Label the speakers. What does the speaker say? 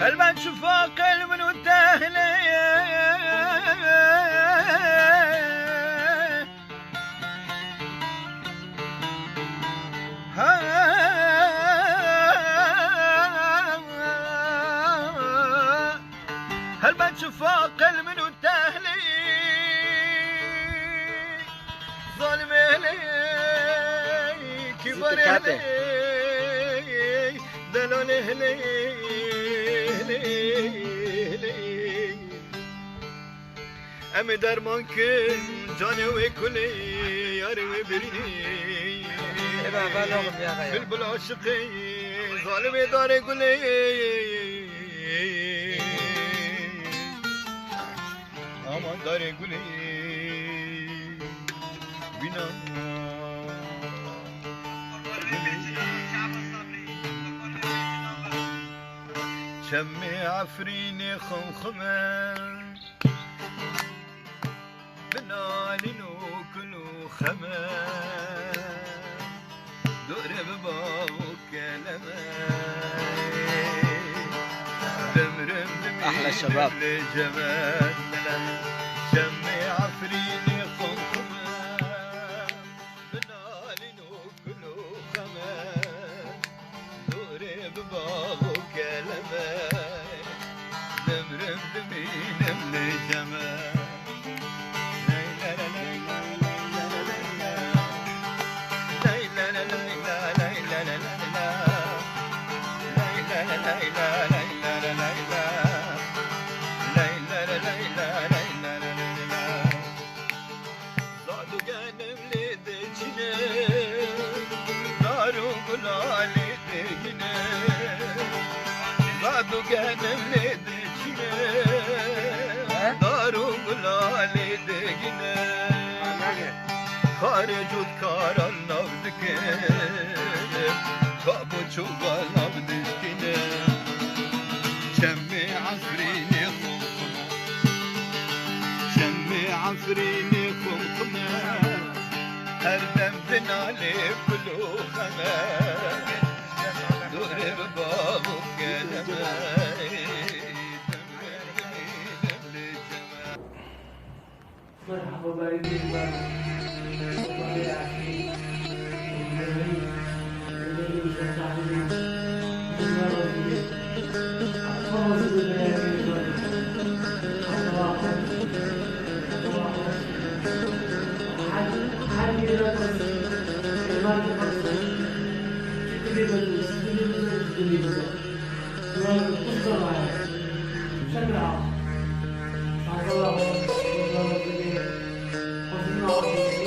Speaker 1: هل من شفاق من والدهلي هل من شفاق من والدهلي ظالم لي كبر لي دلول لي ام درمان کن جانه و کلی یاری و برینی بلبل عاشقی ظالم داره گلی aman dare gülü bina شمي عفريني خمخمة بنالين وكلو خمة دور بباغ وكلمة دمرم
Speaker 2: أحلى شباب
Speaker 1: جمال شمي عفريني خمخمة بنالين وكلو خمة دور بباغ وكلمة دمرم دمينم لجمال Gönlüm nedikine Daru gulali degine Kare cud karan navdike Kabu çuval navdikine Şemmi afrini khumkhuma Şemmi afrini khumkhuma Her dem dinali kulukhama Dure babu keleme
Speaker 3: مرحبا بارك الله Thank you.